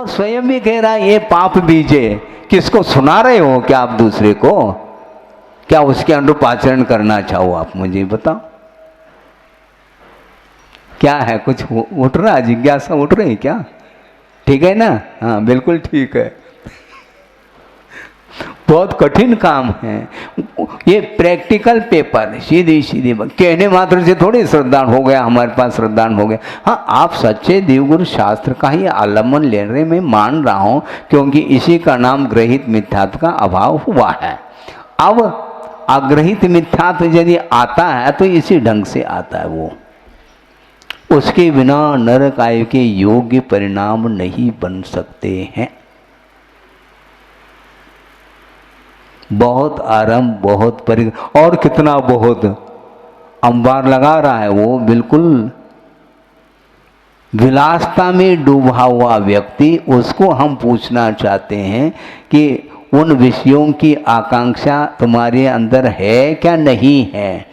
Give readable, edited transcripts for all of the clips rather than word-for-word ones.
और स्वयं भी कह रहा है ये पाप बीजे। किसको सुना रहे हो क्या आप दूसरे को? क्या उसके अनुरूप आचरण करना चाहो आप? मुझे बताओ क्या है? कुछ उठ रहा, जिज्ञासा उठ रही क्या? ठीक है ना? हाँ बिल्कुल ठीक है। बहुत कठिन काम है ये, प्रैक्टिकल पेपर। सीधी सीधी कहने मात्र से थोड़ी श्रद्धान हो गया, हमारे पास श्रद्धान हो गया। हाँ, आप सच्चे देवगुरु शास्त्र का ही आलम्बन ले रहे, मैं मान रहा हूँ, क्योंकि इसी का नाम ग्रहित मिथ्यात्व का अभाव हुआ है। अब अग्रहित मिथ्यात्व यदि आता है तो इसी ढंग से आता है। वो उसके बिना नरक आयु के योग्य परिणाम नहीं बन सकते हैं। बहुत आरंभ, बहुत और कितना बहुत अंबार लगा रहा है वो, बिल्कुल विलासता में डूबा हुआ व्यक्ति। उसको हम पूछना चाहते हैं कि उन विषयों की आकांक्षा तुम्हारे अंदर है क्या नहीं है?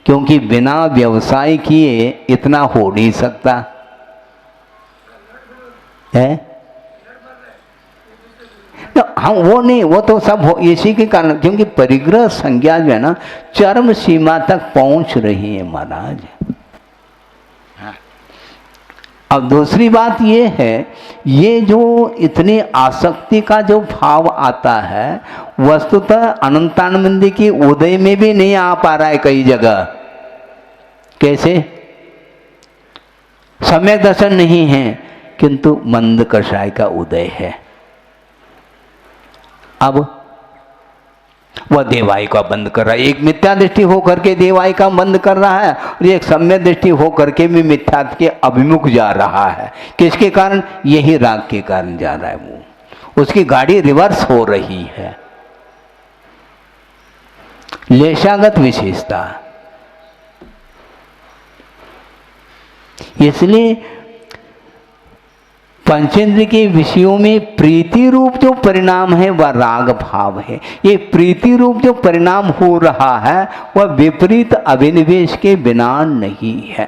क्योंकि बिना व्यवसाय किए इतना हो नहीं सकता है। तो हम वो नहीं, वो तो सब हो इसी के कारण, क्योंकि परिग्रह संज्ञा जो है ना चरम सीमा तक पहुंच रही है महाराज। अब दूसरी बात ये है, ये जो इतनी आसक्ति का जो भाव आता है, वस्तुतः अनंतानंद की उदय में भी नहीं आ पा रहा है कई जगह। कैसे? सम्यक दर्शन नहीं है, किंतु मंद कषाय का उदय है। अब वह देवाई का बंद कर रहा है। एक मिथ्या दृष्टि होकर के देवाई का बंद कर रहा है, और एक सम्यक दृष्टि होकर के भी मिथ्या के अभिमुख जा रहा है। किसके कारण? यही राग के कारण जा रहा है। वो उसकी गाड़ी रिवर्स हो रही है। लेशागत विशेषता। इसलिए पंचेंद्र के विषयों में प्रीति रूप जो परिणाम है वह राग भाव है। ये प्रीति रूप जो परिणाम हो रहा है वह विपरीत अभिनिवेश के बिना नहीं है।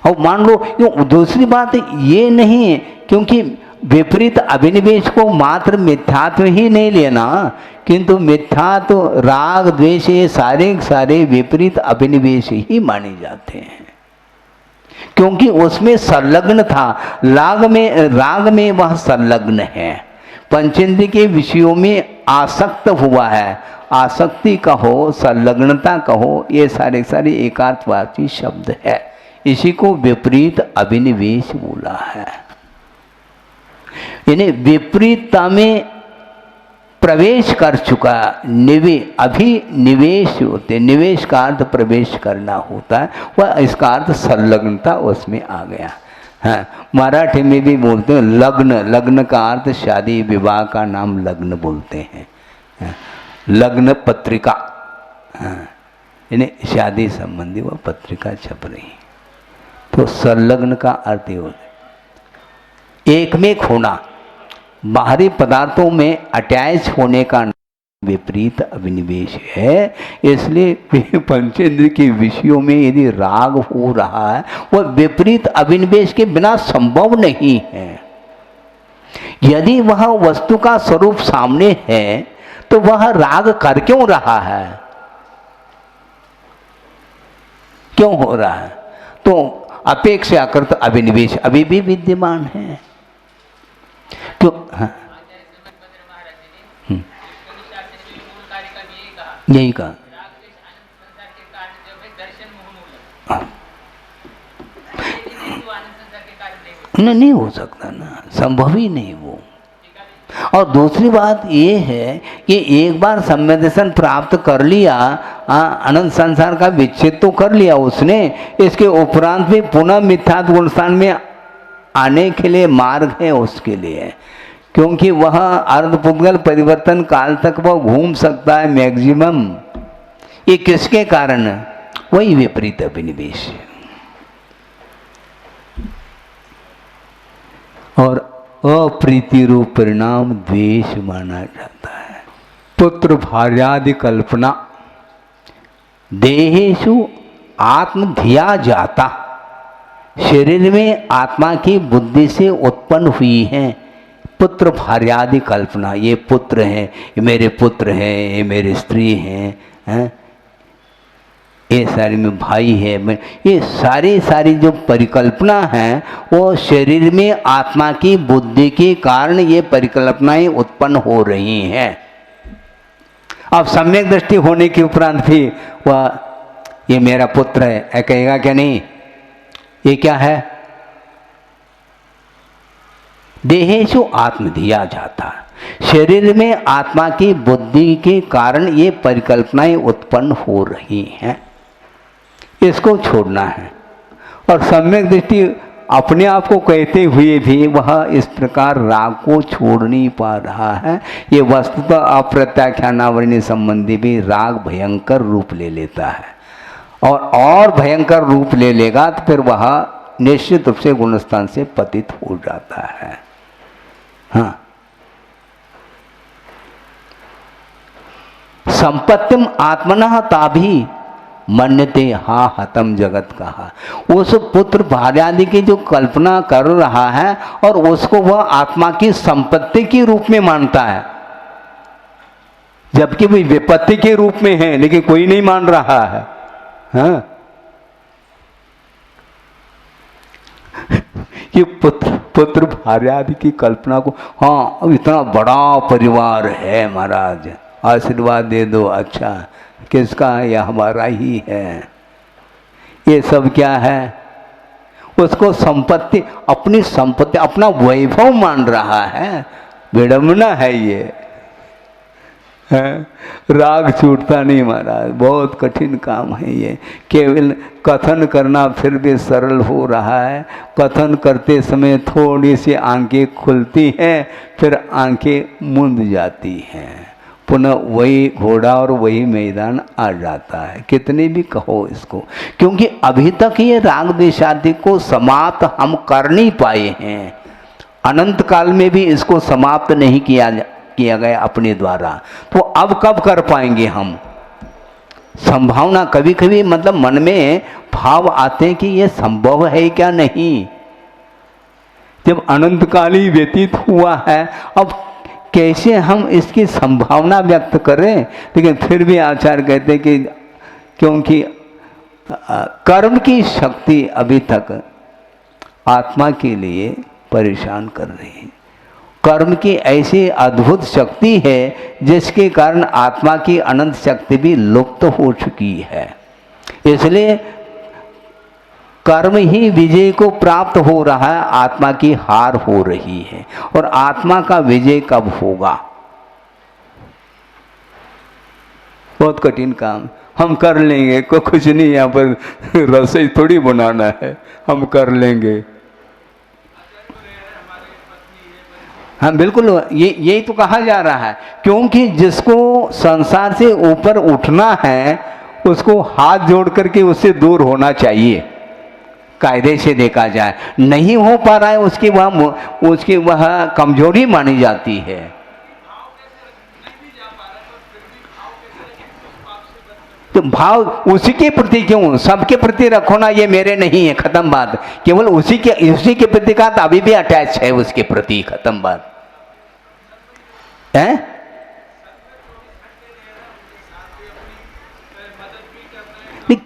और मान लो दूसरी बात ये नहीं है, क्योंकि विपरीत अभिनिवेश को मात्र मिथ्यात्व ही नहीं लेना, किंतु मिथ्यात्व, राग, द्वेष, ये सारे विपरीत अभिनिवेश ही माने जाते हैं, क्योंकि उसमें संलग्न था। राग में वह संलग्न है। पंचेंद्र के विषयों में आसक्त हुआ है। आसक्ति कहो, संलग्नता कहो, ये सारे एकार्थवाची शब्द है। इसी को विपरीत अभिनिवेश बोला है। यानी विपरीतता में प्रवेश कर चुका। अभी निवेश होते, निवेश का अर्थ प्रवेश करना होता है, वह इसका अर्थ संलग्नता उसमें आ गया। हाँ, मराठी में भी बोलते हैं लग्न। लग्न का अर्थ शादी विवाह का नाम लग्न बोलते हैं। हाँ, लग्न पत्रिका, हाँ, यानी शादी संबंधी वह पत्रिका छप रही। तो संलग्न का अर्थ ये होता है एक में होना, बाहरी पदार्थों में अटैच होने का विपरीत अभिनिवेश है। इसलिए पंचेंद्र के विषयों में यदि राग हो रहा है वह विपरीत अभिनिवेश के बिना संभव नहीं है। यदि वह वस्तु का स्वरूप सामने है तो वह राग कर क्यों रहा है? क्यों हो रहा है? तो अपेक्षाकृत अभिनिवेश अभी भी विद्यमान है। क्यों? हाँ, यही कहा। नहीं हो सकता ना, संभव ही नहीं वो। और दूसरी बात ये है कि एक बार सम्यक दर्शन प्राप्त कर लिया, अनंत संसार का विच्छेद तो कर लिया उसने, इसके उपरांत भी पुनः मिथ्यात्व गुणस्थान में आने के लिए मार्ग है उसके लिए, क्योंकि वह अर्धपुद्गल परिवर्तन काल तक वह घूम सकता है मैक्सिमम। ये किसके कारण? वही विपरीत अभिनिवेश। और अप्रीति रूप परिणाम द्वेष माना जाता है। पुत्र भार्यादि कल्पना देहेषु आत्म धिया जाता। शरीर में आत्मा की बुद्धि से उत्पन्न हुई है पुत्र भार्यादि कल्पना। ये पुत्र हैं, ये मेरे पुत्र हैं, ये मेरी स्त्री हैं, ये सारी में भाई है, ये सारी जो परिकल्पना है वो शरीर में आत्मा की बुद्धि के कारण ये परिकल्पनाएं उत्पन्न हो रही हैं। अब सम्यक दृष्टि होने के उपरांत भी वह ये मेरा पुत्र है कहेगा क्या? नहीं, ये क्या है? देहेषु आत्म दिया जाता। शरीर में आत्मा की बुद्धि के कारण ये परिकल्पनाएं उत्पन्न हो रही हैं, इसको छोड़ना है। और सम्यक दृष्टि अपने आप को कहते हुए भी वह इस प्रकार राग को छोड़ नहीं पा रहा है। ये वस्तुतः अप्रत्याख्यानावरणीय संबंधी भी राग भयंकर रूप ले लेता है, और भयंकर रूप ले लेगा तो फिर वह निश्चित रूप से गुणस्थान से पतित हो जाता है। हाँ, संपत्तिम आत्मनः ताभी मन्यते हा हतम जगत कहा। उस पुत्र भार्यादि की जो कल्पना कर रहा है और उसको वह आत्मा की संपत्ति के रूप में मानता है, जबकि वह विपत्ति के रूप में है, लेकिन कोई नहीं मान रहा है। हाँ, ये पुत्र भार्यादि की कल्पना को, हाँ अब इतना बड़ा परिवार है महाराज, आशीर्वाद दे दो। अच्छा, किसका है? यह हमारा ही है। ये सब क्या है? उसको संपत्ति, अपनी संपत्ति, अपना वैभव मान रहा है। विडंबना है ये, है? राग छूटता नहीं महाराज, बहुत कठिन काम है ये। केवल कथन करना फिर भी सरल हो रहा है, कथन करते समय थोड़ी सी आंखें खुलती हैं, फिर आंखें मूंद जाती हैं, पुनः वही घोड़ा और वही मैदान आ जाता है। कितने भी कहो इसको, क्योंकि अभी तक ये राग द्वेषादि को समाप्त हम कर नहीं पाए हैं। अनंत काल में भी इसको समाप्त नहीं किया गया अपने द्वारा, तो अब कब कर पाएंगे हम? संभावना कभी कभी मतलब मन में भाव आते हैं कि ये संभव है क्या नहीं। जब अनंत काल ही व्यतीत हुआ है, अब कैसे हम इसकी संभावना व्यक्त करें? लेकिन फिर भी आचार्य कहते हैं कि क्योंकि कर्म की शक्ति अभी तक आत्मा के लिए परेशान कर रही है। कर्म की ऐसी अद्भुत शक्ति है जिसके कारण आत्मा की अनंत शक्ति भी लुप्त हो चुकी है। इसलिए कर्म ही विजय को प्राप्त हो रहा है, आत्मा की हार हो रही है। और आत्मा का विजय कब होगा? बहुत कठिन काम। हम कर लेंगे, को कुछ नहीं, यहाँ पर रसोई थोड़ी बनाना है, हम कर लेंगे। हाँ बिल्कुल, यही तो कहा जा रहा है, क्योंकि जिसको संसार से ऊपर उठना है उसको हाथ जोड़ करके उससे दूर होना चाहिए। कायदे से देखा जाए, नहीं हो पा रहा है, उसकी वह कमजोरी मानी जाती है। तो भाव उसी के प्रति क्यों? सबके प्रति रखो ना, ये मेरे नहीं है, खत्म बात। केवल उसी के प्रति का तो अभी भी अटैच है उसके प्रति, खत्म बात है।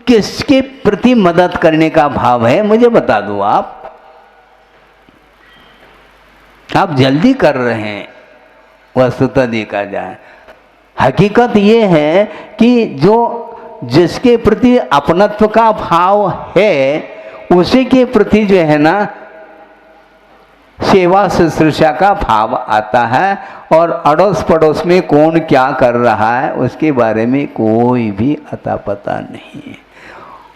किसके प्रति मदद करने का भाव है मुझे बता दो। आप जल्दी कर रहे हैं। वस्तुतः देखा जाए, हकीकत ये है कि जिसके प्रति अपनत्व का भाव है उसी के प्रति जो है ना सेवा शुश्रूषा का भाव आता है, और अड़ोस पड़ोस में कौन क्या कर रहा है उसके बारे में कोई भी अता पता नहीं है।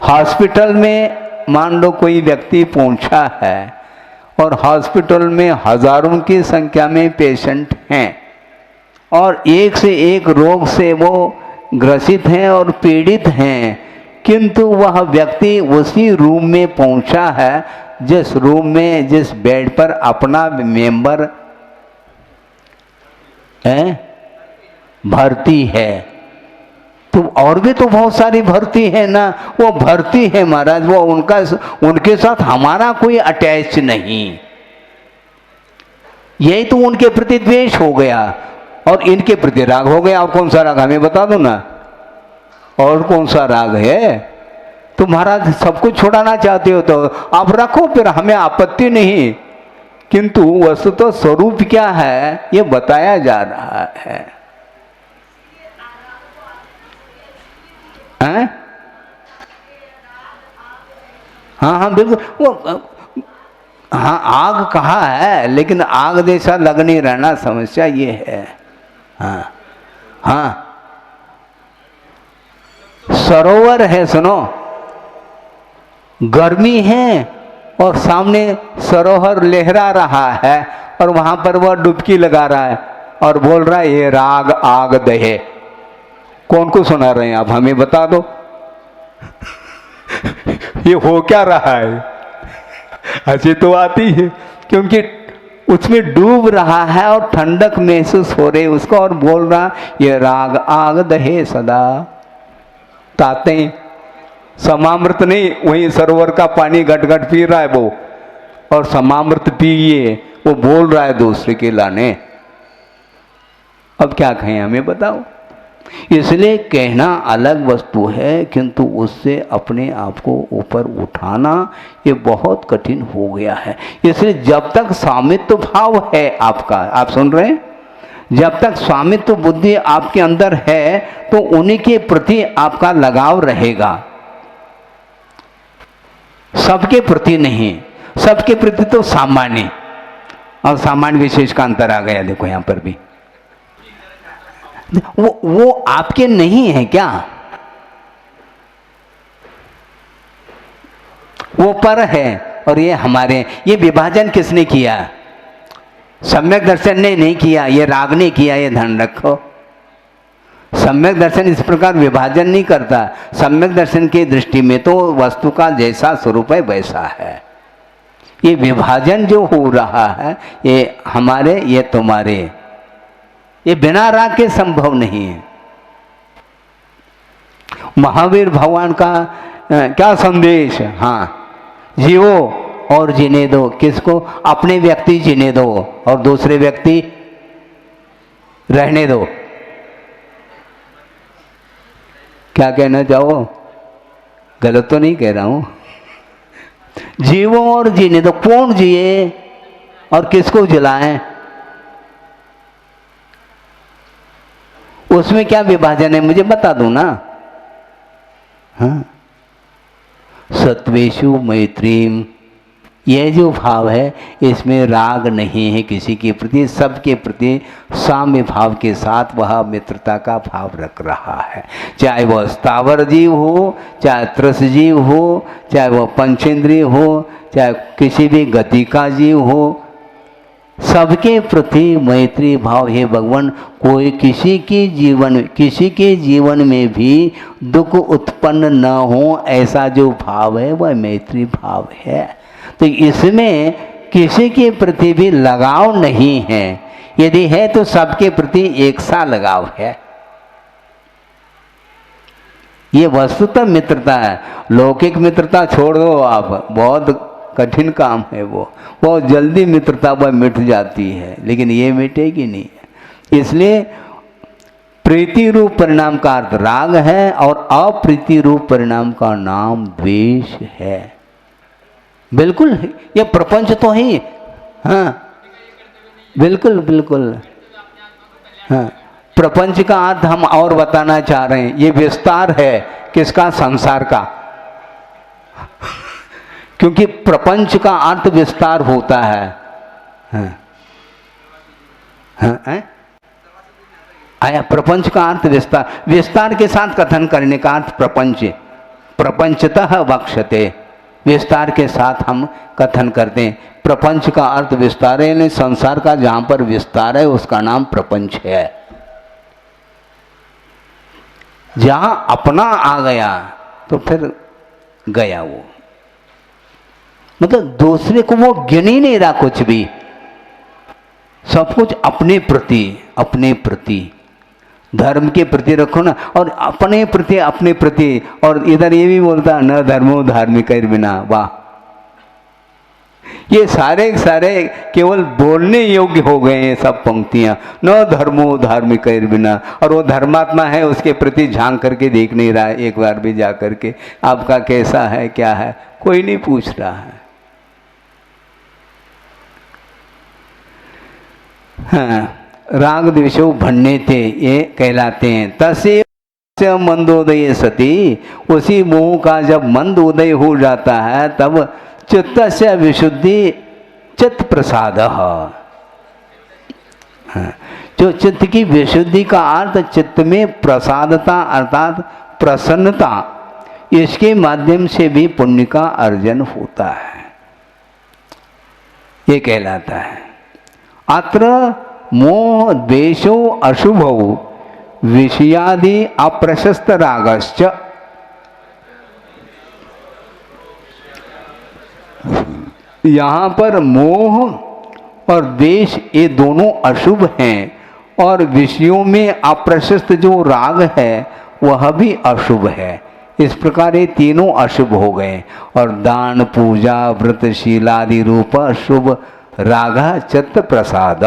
हॉस्पिटल में मान लो कोई व्यक्ति पहुंचा है और हॉस्पिटल में हजारों की संख्या में पेशेंट हैं और एक से एक रोग से वो ग्रसित हैं और पीड़ित हैं, किंतु वह व्यक्ति उसी रूम में पहुंचा है जिस रूम में, जिस बेड पर अपना मेंबर है भर्ती है। तो और भी तो बहुत सारी भर्ती है ना, वो भर्ती है महाराज, वो उनके साथ हमारा कोई अटैच नहीं। यही तो उनके प्रति द्वेष हो गया और इनके प्रति राग हो गया। और कौन सा राग हमें बता दो ना, और कौन सा राग है? तो महाराज सब कुछ छुड़ाना चाहते हो तो आप रखो, फिर हमें आपत्ति नहीं, किंतु वस्तुतः स्वरूप क्या है ये बताया जा रहा है। हैं? हाँ हाँ बिल्कुल, वो हाँ आग कहा है, लेकिन आग जैसा लग नहीं रहना, समस्या ये है। हाँ हाँ, सरोवर है, सुनो, गर्मी है और सामने सरोवर लहरा रहा है और वहां पर वह डुबकी लगा रहा है और बोल रहा है ये राग आग दहे। कौन को सुना रहे हैं आप, हमें बता दो। ये हो क्या रहा है? हंसी तो आती है क्योंकि उसमें डूब रहा है और ठंडक महसूस हो रही उसको, और बोल रहा ये राग आग दहे सदा। ताते समामृत नहीं, वही सरोवर का पानी घट घट पी रहा है वो, और समामृत पिए वो बोल रहा है दूसरे के लाने। अब क्या कहें, हमें बताओ। इसलिए कहना अलग वस्तु है, किंतु उससे अपने आप को ऊपर उठाना ये बहुत कठिन हो गया है। इसलिए जब तक स्वामित्व भाव है आपका, आप सुन रहे हैं, जब तक स्वामित्व बुद्धि आपके अंदर है तो उन्हीं के प्रति आपका लगाव रहेगा, सबके प्रति नहीं। सबके प्रति तो सामान्य और सामान्य विशेष का अंतर आ गया। देखो यहां पर भी वो आपके नहीं है क्या, वो पर है और ये हमारे। ये विभाजन किसने किया? सम्यक दर्शन ने नहीं किया, ये राग ने किया, ये ध्यान रखो। सम्यक दर्शन इस प्रकार विभाजन नहीं करता। सम्यक दर्शन की दृष्टि में तो वस्तु का जैसा स्वरूप है वैसा है। ये विभाजन जो हो रहा है ये हमारे ये तुम्हारे, ये बिना राग के संभव नहीं है। महावीर भगवान का क्या संदेश? हाँ, जियो और जीने दो। किसको? अपने व्यक्ति जीने दो और दूसरे व्यक्ति रहने दो। क्या कहना चाहो? गलत तो नहीं कह रहा हूं? जीवो और जीने दो। कौन जिए और किसको जलाएं? उसमें क्या विभाजन है मुझे बता दो ना। हाँ, सत्वेषु मैत्रीम, यह जो भाव है इसमें राग नहीं है किसी के प्रति, सबके प्रति साम्य भाव के साथ वह मित्रता का भाव रख रहा है। चाहे वह स्थावर जीव हो, चाहे त्रस जीव हो, चाहे वह पंचेंद्रिय हो, चाहे किसी भी गति का जीव हो, सबके प्रति मैत्री भाव। हे भगवान, कोई किसी के जीवन में भी दुख उत्पन्न न हो ऐसा जो भाव है वह मैत्री भाव है। तो इसमें किसी के प्रति भी लगाव नहीं है। यदि है तो सबके प्रति एक सा लगाव है। ये वस्तुतः मित्रता है। लौकिक मित्रता छोड़ दो आप, बहुत कठिन काम है वो, बहुत जल्दी मित्रता वह मिट जाती है, लेकिन ये मिटेगी नहीं। इसलिए प्रीति रूप परिणाम का अर्थ राग है और अप्रीति रूप परिणाम का नाम द्वेष है। बिल्कुल, ये प्रपंच तो ही। हाँ बिल्कुल बिल्कुल। हाँ, प्रपंच का अर्थ हम और बताना चाह रहे हैं। ये विस्तार है किसका? संसार का। क्योंकि प्रपंच का अर्थ विस्तार होता है। हाँ। हाँ, आया प्रपंच का अर्थ विस्तार, विस्तार के साथ कथन करने का अर्थ प्रपंच। प्रपंचतः वक्ष्यते, विस्तार के साथ हम कथन करते हैं। प्रपंच का अर्थ विस्तार है, यानी संसार का जहां पर विस्तार है उसका नाम प्रपंच है। जहां अपना आ गया तो फिर गया वो, मतलब दूसरे को वो गिन ही नहीं रहा कुछ भी, सब कुछ अपने प्रति अपने प्रति। धर्म के प्रति रखो ना, और अपने प्रति। और इधर ये भी बोलता न धर्मो धार्मिक बिना। वाह, ये सारे केवल बोलने योग्य हो गए हैं सब पंक्तियां। न धर्मो धार्मिक बिना, और वो धर्मात्मा है उसके प्रति झांक करके देख नहीं रहा है एक बार भी जा करके, आपका कैसा है क्या है, कोई नहीं पूछ रहा है। हाँ, राग द्वेषो भन्ने थे ये कहलाते हैं। तसे मंदोदय सती, उसी मोह का जब मंद उदय हो जाता है तब चित्त से विशुद्धि चित्त प्रसाद। जो चित्त की विशुद्धि का अर्थ चित्त में प्रसादता अर्थात प्रसन्नता, इसके माध्यम से भी पुण्य का अर्जन होता है, ये कहलाता है। अत्र मोह द्वेषो अशुभो विषयादि अप्रशस्त रागश्च, यहाँ पर मोह और द्वेष ये दोनों अशुभ हैं, और विषयों में अप्रशस्त जो राग है वह भी अशुभ है। इस प्रकार ये तीनों अशुभ हो गए। और दान पूजा व्रतशीलादि रूप शुभ राग चित्त प्रसाद,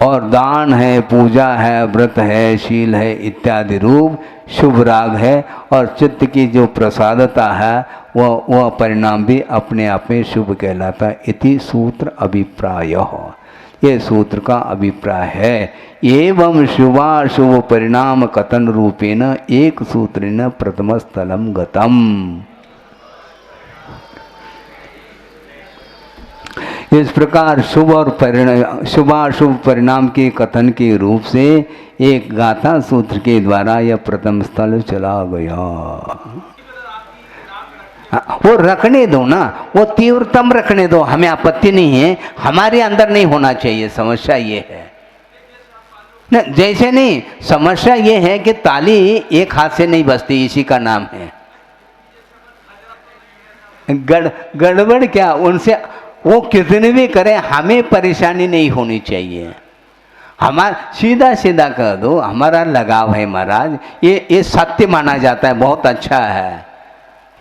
और दान है, पूजा है, व्रत है, शील है इत्यादि रूप शुभ राग है, और चित्त की जो प्रसादता है वह परिणाम भी अपने आप में शुभ कहलाता है। इति सूत्र अभिप्राय, ये सूत्र का अभिप्राय है। एवं शुभाशुभ परिणाम कथन रूपेण एक सूत्रेण प्रथम स्थलम गतम। इस प्रकार शुभ और शुभाशुभ परिणाम के कथन के रूप से एक गाथा सूत्र के द्वारा यह प्रथम स्थल चला गया। वो रखने दो ना, वो तीव्रतम रखने दो, हमें आपत्ति नहीं है, हमारे अंदर नहीं होना चाहिए। समस्या ये है ना, जैसे नहीं, समस्या ये है कि ताली एक हाथ से नहीं बजती, इसी का नाम है गड़बड़। क्या उनसे वो कितने भी करें, हमें परेशानी नहीं होनी चाहिए। हमारा सीधा सीधा कह दो, हमारा लगाव है महाराज, ये सत्य माना जाता है, बहुत अच्छा है।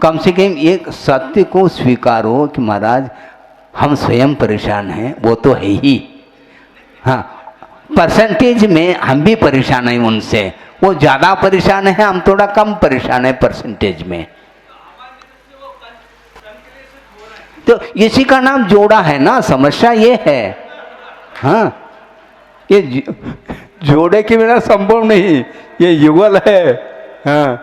कम से कम एक सत्य को स्वीकारो कि महाराज हम स्वयं परेशान हैं, वो तो है ही। हाँ, परसेंटेज में हम भी परेशान हैं उनसे, वो ज़्यादा परेशान है, हम थोड़ा कम परेशान है परसेंटेज में। तो इसी का नाम जोड़ा है ना, समस्या ये है। हाँ, ये जोड़े के बिना संभव नहीं, ये युगल है। हाँ,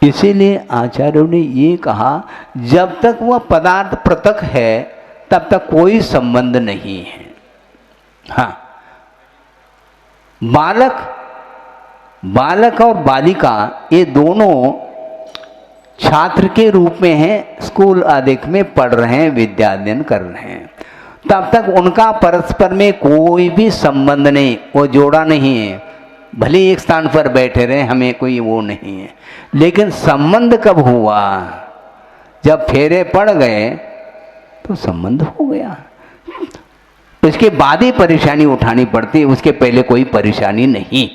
इसीलिए आचार्यों ने ये कहा, जब तक वह पदार्थ पृथक है तब तक कोई संबंध नहीं है। हाँ, बालक और बालिका ये दोनों छात्र के रूप में हैं, स्कूल आदि में पढ़ रहे हैं, विद्याध्ययन कर रहे हैं, तब तक उनका परस्पर में कोई भी संबंध नहीं, वो जोड़ा नहीं है। भले एक स्थान पर बैठे रहे, हमें कोई वो नहीं है। लेकिन संबंध कब हुआ? जब फेरे पड़ गए तो संबंध हो गया। उसके बाद ही परेशानी उठानी पड़ती, उसके पहले कोई परेशानी नहीं।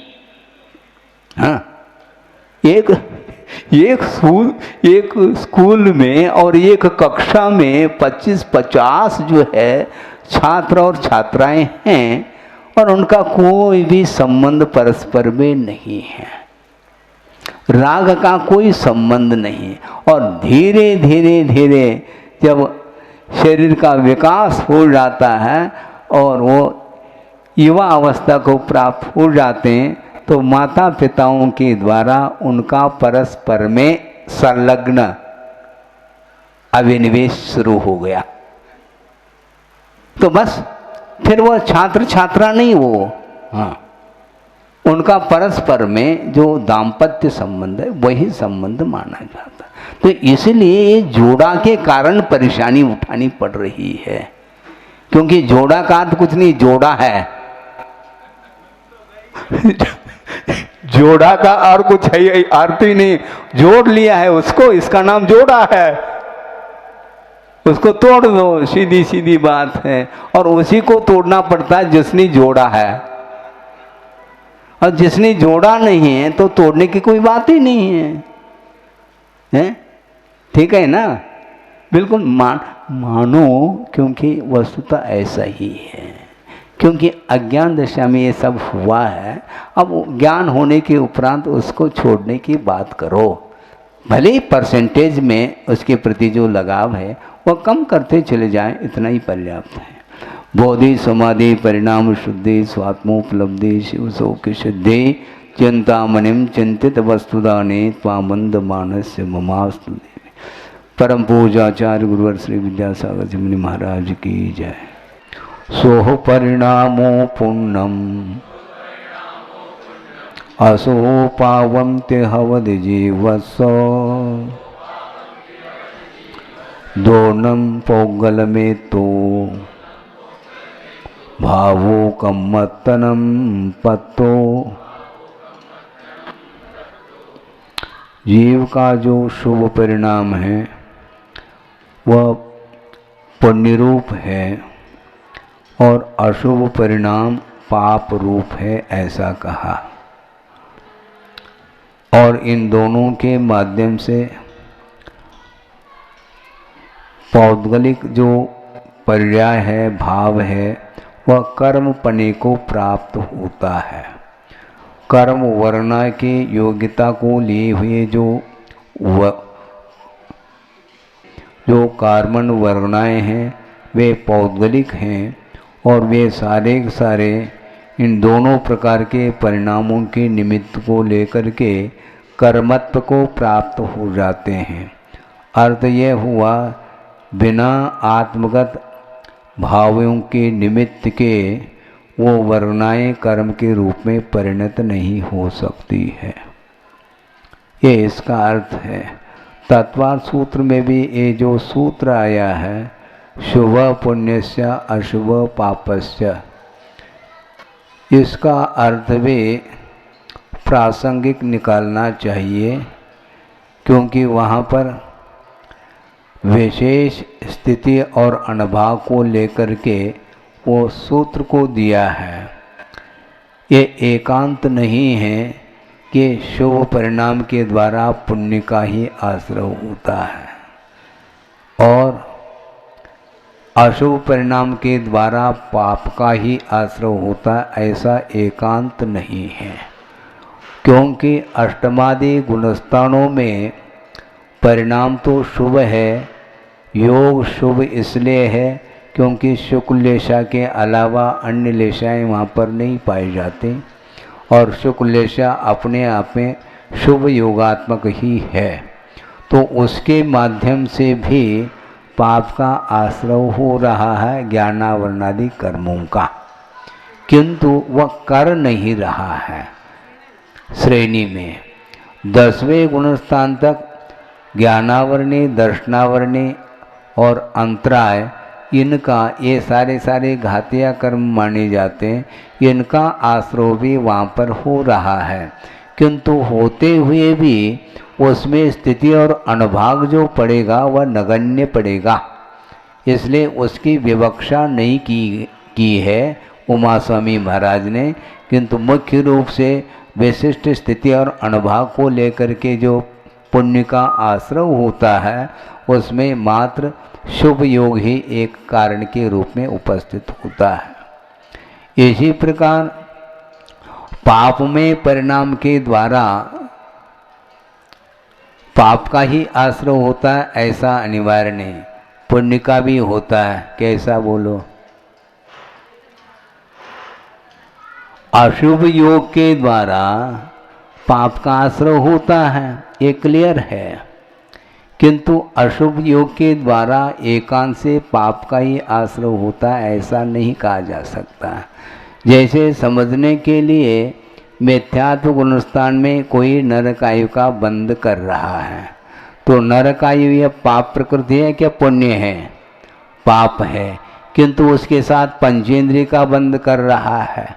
हाँ, एक स्कूल में और एक कक्षा में 25-50 जो है छात्र और छात्राएं हैं, और उनका कोई भी संबंध परस्पर में नहीं है, राग का कोई संबंध नहीं। और धीरे धीरे धीरे जब शरीर का विकास हो जाता है और वो युवा अवस्था को प्राप्त हो जाते हैं, तो माता पिताओं के द्वारा उनका परस्पर में संलग्न अभिनिवेश शुरू हो गया। तो बस फिर वो छात्र छात्रा नहीं, वो हाँ, उनका परस्पर में जो दाम्पत्य संबंध है वही संबंध माना जाता। तो इसलिए जोड़ा के कारण परेशानी उठानी पड़ रही है, क्योंकि जोड़ा का अर्थ कुछ नहीं, जोड़ा है जोड़ा का और कुछ है अर्थ ही नहीं, जोड़ लिया है उसको, इसका नाम जोड़ा है। उसको तोड़ दो, सीधी सीधी बात है। और उसी को तोड़ना पड़ता है जिसने जोड़ा है, और जिसने जोड़ा नहीं है तो तोड़ने की कोई बात ही नहीं है, हैं? ठीक है ना? बिल्कुल मानो, क्योंकि वस्तुतः ऐसा ही है। क्योंकि अज्ञान दशा में ये सब हुआ है। अब ज्ञान होने के उपरांत उसको छोड़ने की बात करो। भले ही परसेंटेज में उसके प्रति जो लगाव है वह कम करते चले जाएं, इतना ही पर्याप्त है। बोधि समाधि परिणाम शुद्धि स्वात्मोपलब्धि शिव शोक सिद्धि चिंतामणिम चिंतित वस्तुदाने त्वामंद मानस्य ममास्तु देवी। परम पूजाचार्य गुरुवर श्री विद्यासागर जी मुनि महाराज की जय। सोह परिणामो पुण्यम असो पावन्ते हवद जीवस्व दोनम पौगल में तो भावो कम्मत्तनम पत्तो। जीव का जो शुभ परिणाम है वह पुण्य रूप है और अशुभ परिणाम पाप रूप है, ऐसा कहा। और इन दोनों के माध्यम से पौद्गलिक जो पर्याय है, भाव है, वह कर्म पने को प्राप्त होता है। कर्म वर्णा के योग्यता को लिए हुए जो कार्मण वर्णाएं हैं वे पौद्गलिक हैं, और वे सारे के सारे इन दोनों प्रकार के परिणामों के निमित्त को लेकर के कर्मत्व को प्राप्त हो जाते हैं। अर्थ यह हुआ, बिना आत्मगत भावों के निमित्त के वो वर्णाएं कर्म के रूप में परिणत नहीं हो सकती है। ये इसका अर्थ है। तत्वार्थ सूत्र में भी ये जो सूत्र आया है, शुभ पुण्यस्य अशुभ पापस्य, इसका अर्थ भी प्रासंगिक निकालना चाहिए, क्योंकि वहाँ पर विशेष स्थिति और अनुभव को लेकर के वो सूत्र को दिया है। ये एकांत नहीं है कि शुभ परिणाम के द्वारा पुण्य का ही आश्रय होता है और अशुभ परिणाम के द्वारा पाप का ही आश्रय होता है, ऐसा एकांत नहीं है। क्योंकि अष्टमादि गुणस्थानों में परिणाम तो शुभ है। योग शुभ इसलिए है क्योंकि शुक्ल लेशा के अलावा अन्य लेशाएँ वहाँ पर नहीं पाई जाती, और शुक्ल लेशा अपने आप में शुभ योगात्मक ही है। तो उसके माध्यम से भी पाप का आश्रय हो रहा है ज्ञानावरणादि कर्मों का, किंतु वह कर नहीं रहा है। श्रेणी में 10वें गुणस्थान तक ज्ञानावरणी, दर्शनावरणी और अंतराय, इनका ये सारे घातिया कर्म माने जाते हैं। इनका आश्रय भी वहाँ पर हो रहा है, किंतु होते हुए भी उसमें स्थिति और अनुभाग जो पड़ेगा वह नगण्य पड़ेगा। इसलिए उसकी विवक्षा नहीं की है उमा स्वामी महाराज ने, किंतु मुख्य रूप से विशिष्ट स्थिति और अनुभाग को लेकर के जो पुण्य का आश्रय होता है उसमें मात्र शुभ योग ही एक कारण के रूप में उपस्थित होता है। इसी प्रकार पाप में परिणाम के द्वारा पाप का ही आश्रय होता है, ऐसा अनिवार्य नहीं। पुण्य का भी होता है। कैसा बोलो? अशुभ योग के द्वारा पाप का आश्रय होता है, ये क्लियर है, किंतु अशुभ योग के द्वारा एकांत से पाप का ही आश्रय होता है, ऐसा नहीं कहा जा सकता। जैसे समझने के लिए मिथ्यात्व गुणस्थान में कोई नरकायु का बंद कर रहा है, तो नरकायु यह पाप प्रकृति है क्या पुण्य है? पाप है, किंतु उसके साथ पंचेंद्रिय का बंद कर रहा है,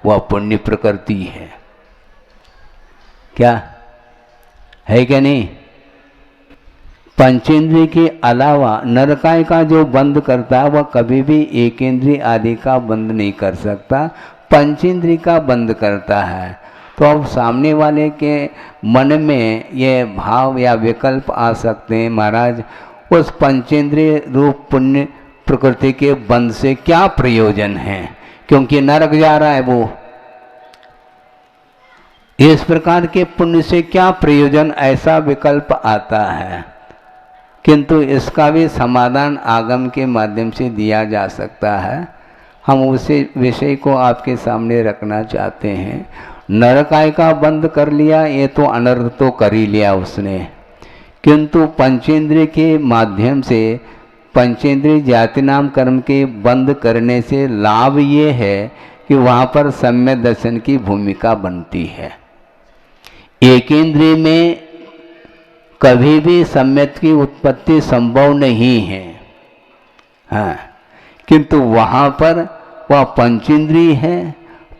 वह पुण्य प्रकृति है। क्या है क्या नहीं? पंचेंद्रिय के अलावा नरकाय का जो बंद करता है वह कभी भी एक इंद्रिय आदि का बंद नहीं कर सकता, पंचेंद्रिय का बंद करता है। तो अब सामने वाले के मन में ये भाव या विकल्प आ सकते हैं, महाराज उस पंचेंद्रिय रूप पुण्य प्रकृति के बंद से क्या प्रयोजन है, क्योंकि नरक जा रहा है वो। इस प्रकार के पुण्य से क्या प्रयोजन, ऐसा विकल्प आता है। किंतु इसका भी समाधान आगम के माध्यम से दिया जा सकता है। हम उसी विषय को आपके सामने रखना चाहते हैं। नरकाय का बंद कर लिया, ये तो अनर्थ तो कर ही लिया उसने, किंतु पंचेंद्रिय के माध्यम से पंचेंद्रिय जाति नाम कर्म के बंद करने से लाभ ये है कि वहाँ पर सम्यक दर्शन की भूमिका बनती है। एक इंद्रिय में कभी भी सम्यक की उत्पत्ति संभव नहीं है, हाँ, किंतु वहाँ पर वह पंचेंद्रिय है,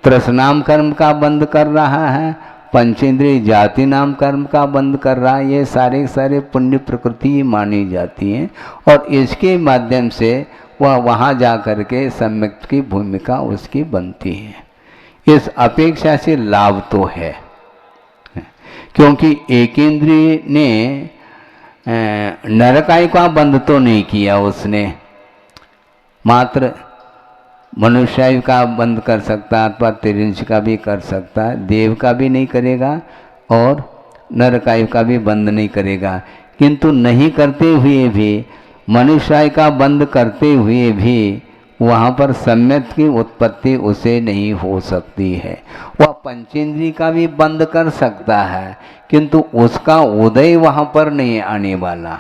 तृष्णाम कर्म का बंद कर रहा है, पंचेंद्रिय जाति नाम कर्म का बंद कर रहा है। ये सारे सारे पुण्य प्रकृति मानी जाती हैं और इसके माध्यम से वह वहाँ जा कर के सम्यक की भूमिका उसकी बनती है। इस अपेक्षा से लाभ तो है, क्योंकि एक इंद्रिय ने नरकाय का बंद तो नहीं किया उसने, मात्र मनुष्य का बंद कर सकता अथवा तिरंज का भी कर सकता है, देव का भी नहीं करेगा और नरकाय का भी बंद नहीं करेगा। किंतु नहीं करते हुए भी, मनुष्य का बंद करते हुए भी वहाँ पर सम्यक की उत्पत्ति उसे नहीं हो सकती है। वह पंचेंद्रिय का भी बंद कर सकता है, किंतु उसका उदय वहाँ पर नहीं आने वाला।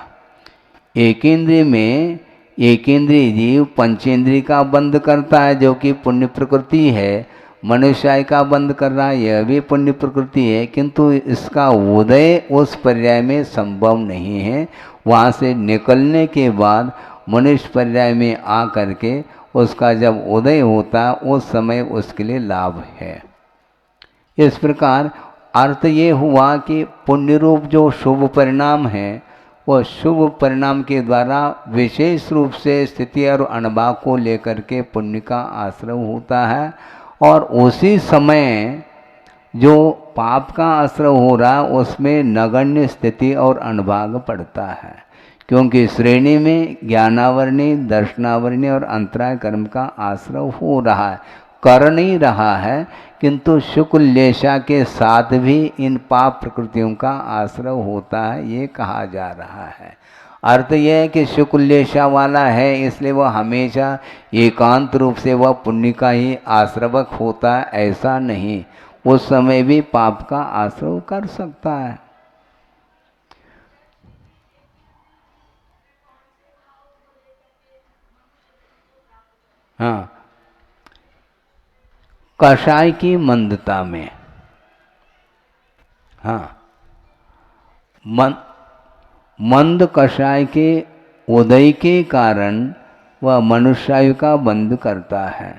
एक इंद्रिय में एक इंद्रिय जीव पंचेंद्रिय का बंद करता है जो कि पुण्य प्रकृति है, मनुष्य का बंद कर रहा है यह भी पुण्य प्रकृति है, किंतु इसका उदय उस पर्याय में संभव नहीं है। वहाँ से निकलने के बाद मनुष्य पर्याय में आ करके उसका जब उदय होता उस समय उसके लिए लाभ है। इस प्रकार अर्थ ये हुआ कि पुण्य रूप जो शुभ परिणाम है वह शुभ परिणाम के द्वारा विशेष रूप से स्थिति और अनुभव को लेकर के पुण्य का आश्रय होता है, और उसी समय जो पाप का आश्रय हो रहा है उसमें नगण्य स्थिति और अनुभाग पड़ता है, क्योंकि श्रेणी में ज्ञानावरणी, दर्शनावरणी और अंतराय कर्म का आश्रय हो रहा है, कर नहीं रहा है, किंतु शुक्ल लेशा के साथ भी इन पाप प्रकृतियों का आश्रय होता है, ये कहा जा रहा है। अर्थ यह है कि शुक्ल लेशा वाला है, इसलिए वह हमेशा एकांत रूप से वह पुण्य का ही आश्रवक होता है, ऐसा नहीं, उस समय भी पाप का आश्रय कर सकता है। हाँ, कषाय की मंदता में, हाँ, मंद कषाय के उदय के कारण वह मनुष्यायु का बंद करता है,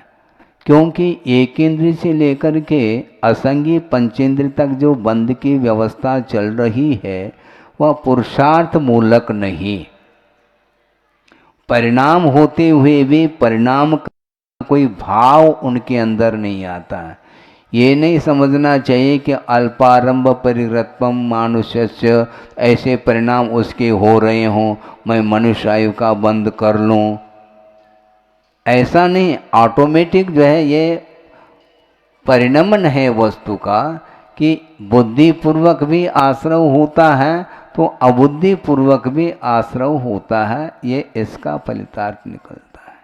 क्योंकि एक इंद्रिय से लेकर के असंगी पंचेंद्रिय तक जो बंद की व्यवस्था चल रही है वह पुरुषार्थ मूलक नहीं, परिणाम होते हुए भी परिणाम का कोई भाव उनके अंदर नहीं आता है। ये नहीं समझना चाहिए कि अल्पारंभ परिग्रत्वम मानुष्यस्य, ऐसे परिणाम उसके हो रहे हों, मैं मनुष्य आयु का बंद कर लूँ, ऐसा नहीं। ऑटोमेटिक जो है ये परिणमन है वस्तु का कि बुद्धिपूर्वक भी आश्रय होता है तो अबुद्धिपूर्वक भी आश्रय होता है, ये इसका फलितार्थ निकलता है।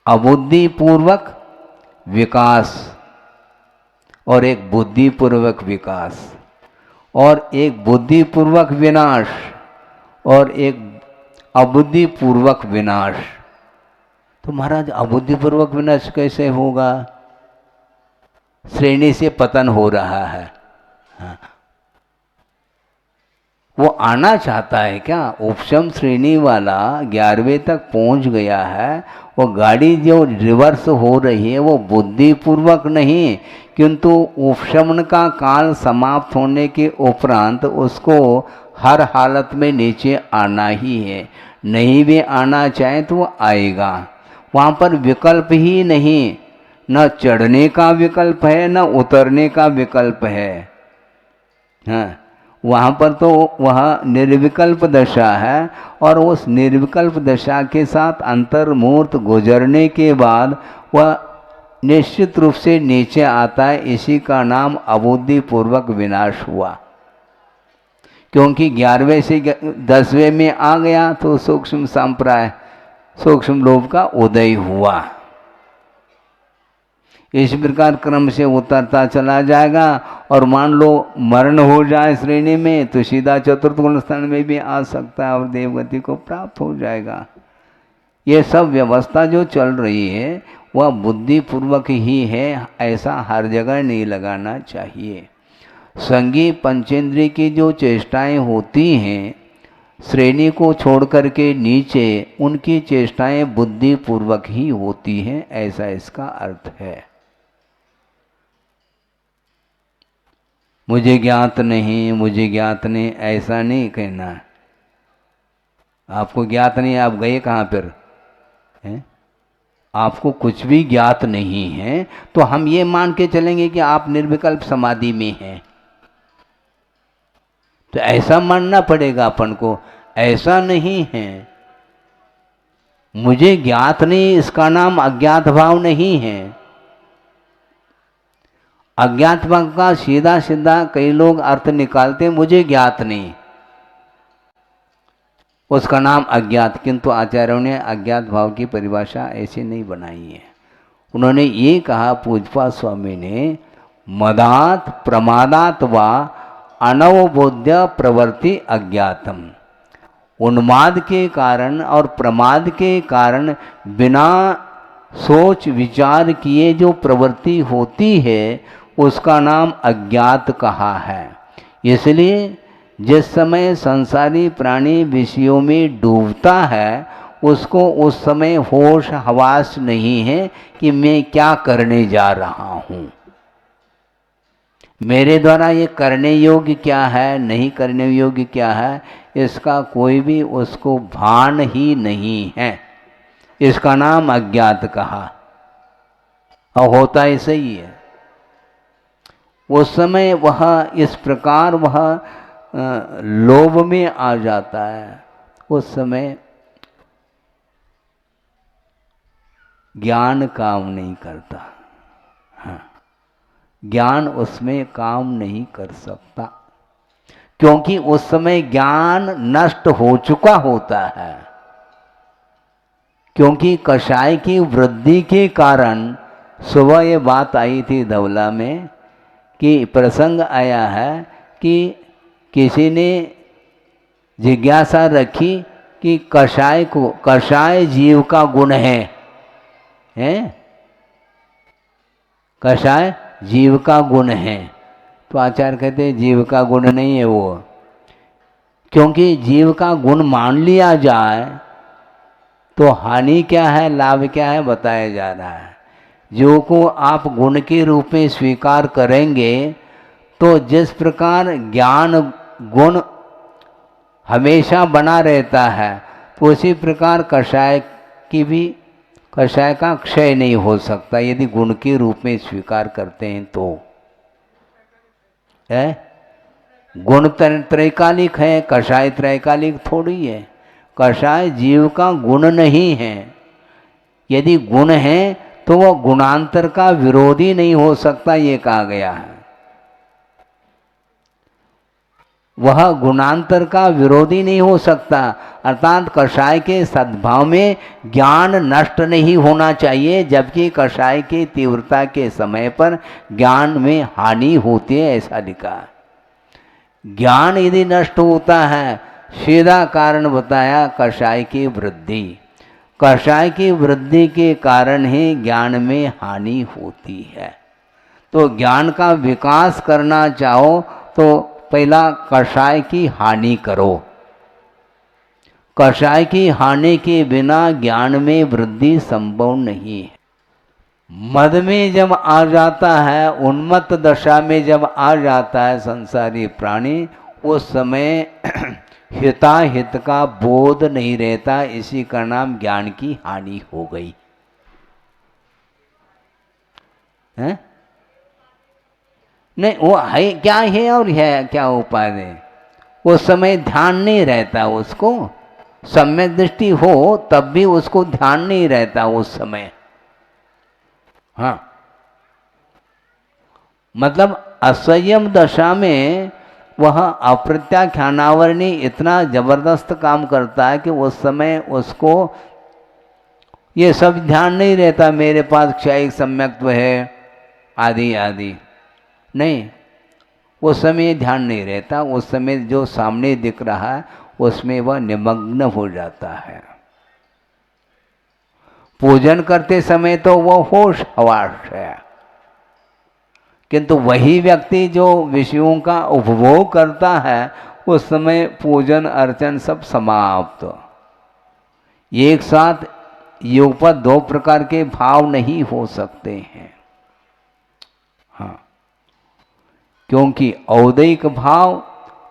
अबुद्धिपूर्वक विकास और एक बुद्धिपूर्वक विकास, और एक बुद्धिपूर्वक विनाश और एक अबुद्धिपूर्वक विनाश। तो महाराज अबुद्धिपूर्वक विनाश कैसे होगा? श्रेणी से पतन हो रहा है, हाँ। वो आना चाहता है क्या? उपशम श्रेणी वाला 11वें तक पहुंच गया है, वो गाड़ी जो रिवर्स हो रही है वो बुद्धिपूर्वक नहीं, किंतु उपशमन का काल समाप्त होने के उपरांत उसको हर हालत में नीचे आना ही है, नहीं भी आना चाहे तो वो आएगा। वहाँ पर विकल्प ही नहीं, न चढ़ने का विकल्प है न उतरने का विकल्प है। हाँ, वहाँ पर तो वह निर्विकल्प दशा है, और उस निर्विकल्प दशा के साथ अंतर्मूर्त गुजरने के बाद वह निश्चित रूप से नीचे आता है। इसी का नाम अबुद्धि पूर्वक विनाश हुआ। क्योंकि 11वें से 10वें में आ गया तो सूक्ष्म संप्राय, सूक्ष्म लोभ का उदय हुआ। इस प्रकार क्रम से उतरता चला जाएगा, और मान लो मरण हो जाए श्रेणी में तो सीधा चतुर्थ गुण स्थान में भी आ सकता है और देवगति को प्राप्त हो जाएगा। ये सब व्यवस्था जो चल रही है वह बुद्धिपूर्वक ही है, ऐसा हर जगह नहीं लगाना चाहिए। संगी पंचेंद्रिय की जो चेष्टाएं होती हैं श्रेणी को छोड़ करके नीचे, उनकी चेष्टाएं बुद्धिपूर्वक ही होती हैं, ऐसा इसका अर्थ है। मुझे ज्ञात नहीं, मुझे ज्ञात नहीं, ऐसा नहीं कहना। आपको ज्ञात नहीं, आप गए कहाँ पर हैं? आपको कुछ भी ज्ञात नहीं है तो हम ये मान के चलेंगे कि आप निर्विकल्प समाधि में हैं, तो ऐसा मानना पड़ेगा अपन को। ऐसा नहीं है, मुझे ज्ञात नहीं, इसका नाम अज्ञात भाव नहीं है। अज्ञात भाव का सीधा सीधा कई लोग अर्थ निकालते, मुझे ज्ञात नहीं, उसका नाम अज्ञात। किंतु आचार्यों ने अज्ञात भाव की परिभाषा ऐसे नहीं बनाई है। उन्होंने ये कहा, पूज्यपाद स्वामी ने, मदात प्रमादात वा अनवबोध्य प्रवृत्ति अज्ञातम। उन्माद के कारण और प्रमाद के कारण बिना सोच विचार किए जो प्रवृत्ति होती है उसका नाम अज्ञात कहा है। इसलिए जिस समय संसारी प्राणी विषयों में डूबता है उसको उस समय होश हवास नहीं है कि मैं क्या करने जा रहा हूँ, मेरे द्वारा ये करने योग्य क्या है, नहीं करने योग्य क्या है, इसका कोई भी उसको भान ही नहीं है। इसका नाम अज्ञात कहा। और होता ऐसा ही है। उस समय वह इस प्रकार वह लोभ में आ जाता है, उस समय ज्ञान काम नहीं करता। हाँ, ज्ञान उसमें काम नहीं कर सकता, क्योंकि उस समय ज्ञान नष्ट हो चुका होता है। क्योंकि कषाय की वृद्धि के कारण, सुबह ये बात आई थी धवला में कि प्रसंग आया है कि किसी ने जिज्ञासा रखी कि कषाय को, कषाय जीव का गुण है, कषाय जीव का गुण है। तो आचार्य कहते हैं जीव का गुण नहीं है वो, क्योंकि जीव का गुण मान लिया जाए तो हानि क्या है लाभ क्या है बताया जा रहा है। जो को आप गुण के रूप में स्वीकार करेंगे तो जिस प्रकार ज्ञान गुण हमेशा बना रहता है, तो उसी प्रकार कषाय की भी, कषाय का क्षय नहीं हो सकता यदि गुण के रूप में स्वीकार करते हैं तो। है गुण त्रैकालिक है, कषाय त्रैकालिक थोड़ी है। कषाय जीव का गुण नहीं है। यदि गुण है तो वह गुणांतर का विरोधी नहीं हो सकता, ये कहा गया है। वह गुणांतर का विरोधी नहीं हो सकता, अर्थात कषाय के सद्भाव में ज्ञान नष्ट नहीं होना चाहिए, जबकि कषाय की तीव्रता के समय पर ज्ञान में हानि होती है, ऐसा लिखा। ज्ञान यदि नष्ट होता है, सीधा कारण बताया कषाय की वृद्धि। कषाय की वृद्धि के कारण ही ज्ञान में हानि होती है। तो ज्ञान का विकास करना चाहो तो पहला कषाय की हानि करो। कषाय की हानि के बिना ज्ञान में वृद्धि संभव नहीं है। मद में जब आ जाता है, उन्मत्त दशा में जब आ जाता है संसारी प्राणी, उस समय हिताहित का बोध नहीं रहता, इसी का नाम ज्ञान की हानि हो गई है? नहीं, वो है क्या है और है क्या उपाय है? उस समय ध्यान नहीं रहता उसको, सम्यक दृष्टि हो तब भी उसको ध्यान नहीं रहता उस समय। हाँ, मतलब असंयम दशा में वह अप्रत्याख्यानावरणी इतना जबरदस्त काम करता है कि उस समय उसको ये सब ध्यान नहीं रहता, मेरे पास क्षयिक सम्यक्त्व है आदि आदि, नहीं, उस समय ध्यान नहीं रहता। उस समय जो सामने दिख रहा है उसमें वह निमग्न हो जाता है। पूजन करते समय तो वह होश हवास है, किंतु वही व्यक्ति जो विषयों का उपभोग करता है उस समय पूजन अर्चन सब समाप्त। एक साथ युगपत दो प्रकार के भाव नहीं हो सकते हैं। हाँ, क्योंकि औदैक भाव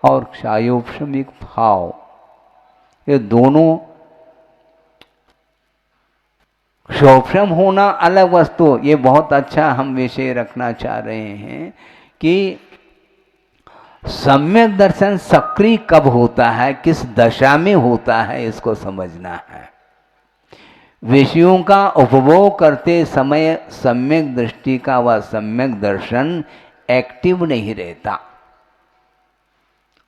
और क्षायोपशमिक भाव ये दोनों, क्षोभम होना अलग वस्तु, ये बहुत अच्छा हम विषय रखना चाह रहे हैं कि सम्यक दर्शन सक्रिय कब होता है, किस दशा में होता है, इसको समझना है। विषयों का उपभोग करते समय सम्यक दृष्टि का वह सम्यक दर्शन एक्टिव नहीं रहता,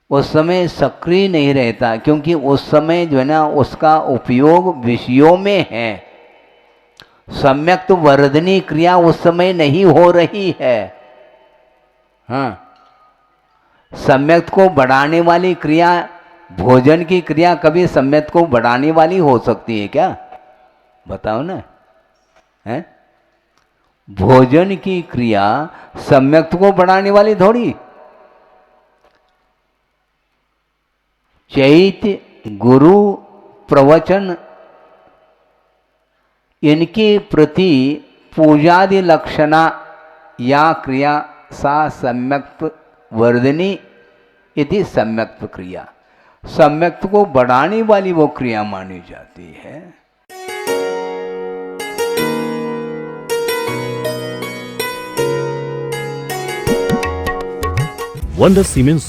उस समय सक्रिय नहीं रहता, क्योंकि उस समय जो है ना उसका उपयोग विषयों में है। सम्यक तो वर्धनी क्रिया उस समय नहीं हो रही है। हाँ, सम्यक को बढ़ाने वाली क्रिया, भोजन की क्रिया कभी सम्यक को बढ़ाने वाली हो सकती है क्या? बताओ ना, है? भोजन की क्रिया सम्यक को बढ़ाने वाली थोड़ी। चैत्य, गुरु, प्रवचन, इनके प्रति पूजादि लक्षणा या क्रिया सा सम्यक्त वर्धनी इति सम्यक्त क्रिया, सम्यक्त को बढ़ाने वाली वो क्रिया मानी जाती है। Wonder cements